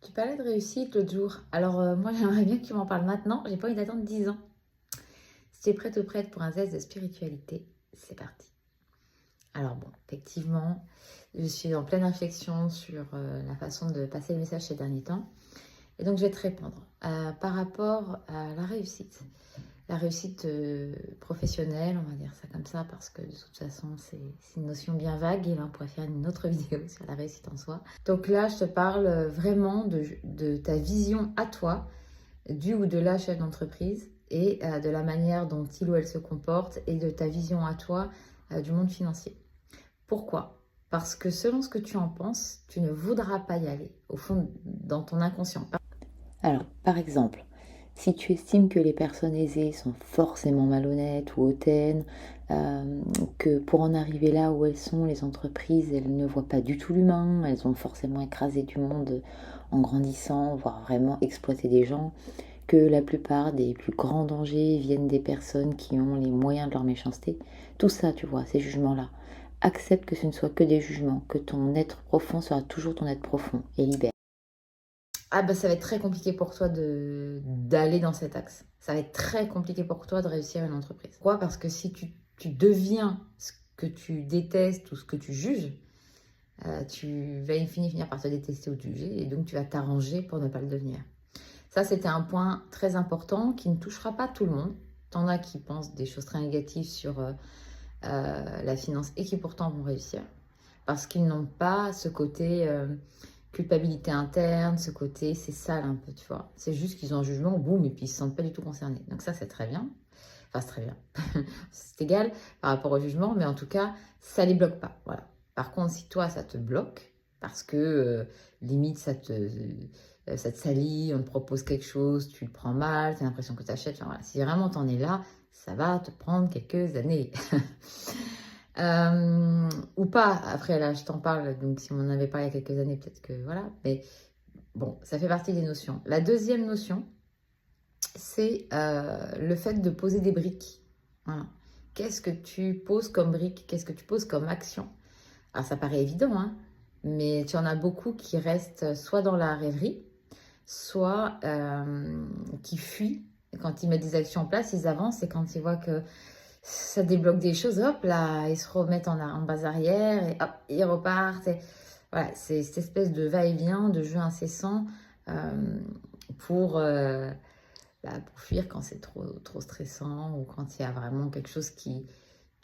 Tu parlais de réussite l'autre jour. Alors, moi, j'aimerais bien que tu m'en parles maintenant. J'ai pas envie d'attendre 10 ans. Si tu es prête ou prête pour un test de spiritualité, c'est parti. Alors, bon, effectivement, je suis en pleine réflexion sur la façon de passer le message ces derniers temps. Et donc, je vais te répondre. Par rapport à la réussite. La réussite professionnelle, on va dire ça comme ça, parce que de toute façon, c'est une notion bien vague et là, on pourrait faire une autre vidéo sur la réussite en soi. Donc là, je te parle vraiment de ta vision à toi, du ou de la chef d'entreprise et de la manière dont il ou elle se comporte et de ta vision à toi du monde financier. Pourquoi? Parce que selon ce que tu en penses, tu ne voudras pas y aller, au fond, dans ton inconscient. Alors, par exemple, si tu estimes que les personnes aisées sont forcément malhonnêtes ou hautaines, que pour en arriver là où elles sont, les entreprises, elles ne voient pas du tout l'humain, elles ont forcément écrasé du monde en grandissant, voire vraiment exploité des gens, que la plupart des plus grands dangers viennent des personnes qui ont les moyens de leur méchanceté, tout ça, tu vois, ces jugements-là. Accepte que ce ne soit que des jugements, que ton être profond sera toujours ton être profond et libère. Ah bah ça va être très compliqué pour toi d'aller dans cet axe. Ça va être très compliqué pour toi de réussir une entreprise. Pourquoi? Parce que si tu deviens ce que tu détestes ou ce que tu juges, tu vas finir par te détester ou te juger et donc tu vas t'arranger pour ne pas le devenir. Ça, c'était un point très important qui ne touchera pas tout le monde. T'en as qui pensent des choses très négatives sur la finance et qui pourtant vont réussir parce qu'ils n'ont pas ce côté culpabilité interne, ce côté c'est sale un peu, tu vois. C'est juste qu'ils ont un jugement, boum, et puis ils ne se sentent pas du tout concernés. Donc ça, c'est très bien. Enfin, c'est très bien. C'est égal par rapport au jugement, mais en tout cas, ça ne les bloque pas. Voilà. Par contre, si toi, ça te bloque, parce que limite, ça te salit, on te propose quelque chose, tu le prends mal, tu as l'impression que tu achètes. Enfin, voilà. Si vraiment tu en es là, ça va te prendre quelques années. Ou pas, après là je t'en parle, donc si on en avait parlé il y a quelques années, peut-être que voilà, mais bon, ça fait partie des notions. La deuxième notion, c'est le fait de poser des briques. Voilà. Qu'est-ce que tu poses comme briques? Qu'est-ce que tu poses comme action? Alors ça paraît évident, hein, mais tu en as beaucoup qui restent soit dans la rêverie, soit qui fuient. Quand ils mettent des actions en place, ils avancent et quand ils voient que ça débloque des choses, hop là, ils se remettent en base arrière et hop, ils repartent. Et voilà, c'est cette espèce de va-et-vient, de jeu incessant euh, pour, pour fuir quand c'est trop stressant ou quand il y a vraiment quelque chose qui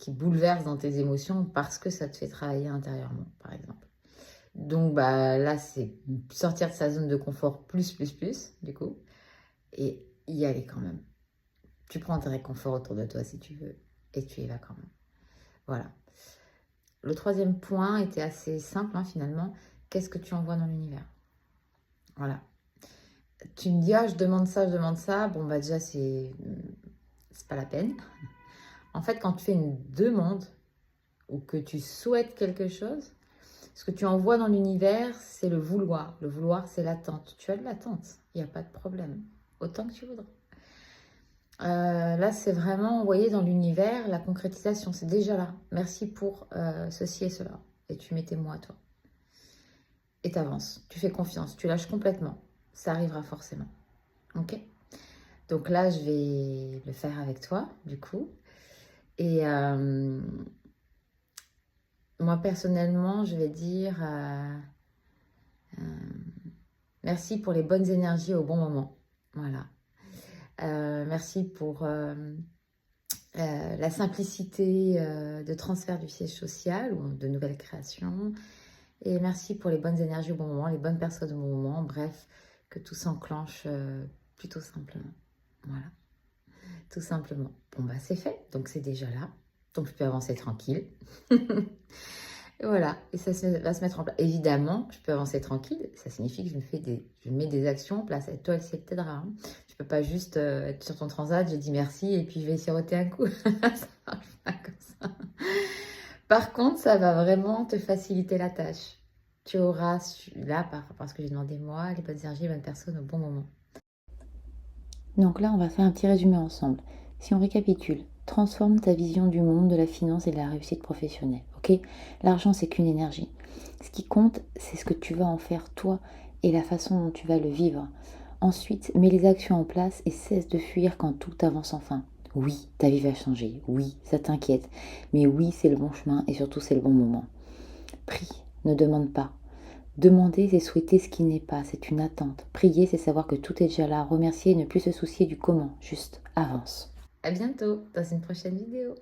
bouleverse dans tes émotions parce que ça te fait travailler intérieurement, par exemple. Donc bah, là, c'est sortir de sa zone de confort plus, du coup, et y aller quand même. Tu prends tes réconforts autour de toi si tu veux, et tu y vas quand même. Voilà. Le troisième point était assez simple, hein, finalement. Qu'est-ce que tu envoies dans l'univers? Voilà. Tu me dis, ah, je demande ça, je demande ça. Bon, bah déjà, c'est pas la peine. En fait, quand tu fais une demande ou que tu souhaites quelque chose, ce que tu envoies dans l'univers, c'est le vouloir. Le vouloir, c'est l'attente. Tu as de l'attente, il n'y a pas de problème. Autant que tu voudras. Là, c'est vraiment envoyer dans l'univers la concrétisation. C'est déjà là. Merci pour ceci et cela. Et tu mets tes mots à toi. Et tu avances. Tu fais confiance. Tu lâches complètement. Ça arrivera forcément. Ok? Donc là, je vais le faire avec toi, du coup. Et moi, personnellement, je vais dire merci pour les bonnes énergies au bon moment. Voilà. Merci pour la simplicité de transfert du siège social ou de nouvelles créations. Et merci pour les bonnes énergies au bon moment, les bonnes personnes au bon moment. Bref, que tout s'enclenche plutôt simplement. Voilà, tout simplement. Bon, bah c'est fait, donc c'est déjà là. Donc je peux avancer tranquille. Et voilà, et ça va se mettre en place. Évidemment, je peux avancer tranquille. Ça signifie que je mets des actions en place. Et toi, elle s'y t'aidera. Hein. Je peux pas juste être sur ton transat, j'ai dit merci et puis je vais siroter un coup. Ça marche pas comme ça. Par contre, ça va vraiment te faciliter la tâche. Tu auras, là, parce que j'ai demandé moi, les bonnes énergies, les bonnes personnes au bon moment. Donc là, on va faire un petit résumé ensemble. Si on récapitule, transforme ta vision du monde, de la finance et de la réussite professionnelle. Ok? L'argent, c'est qu'une énergie. Ce qui compte, c'est ce que tu vas en faire toi et la façon dont tu vas le vivre. Ensuite, mets les actions en place et cesse de fuir quand tout avance enfin. Oui, ta vie va changer. Oui, ça t'inquiète. Mais oui, c'est le bon chemin et surtout c'est le bon moment. Prie, ne demande pas. Demander, c'est souhaiter ce qui n'est pas, c'est une attente. Prier, c'est savoir que tout est déjà là. Remercier et ne plus se soucier du comment, juste avance. À bientôt dans une prochaine vidéo.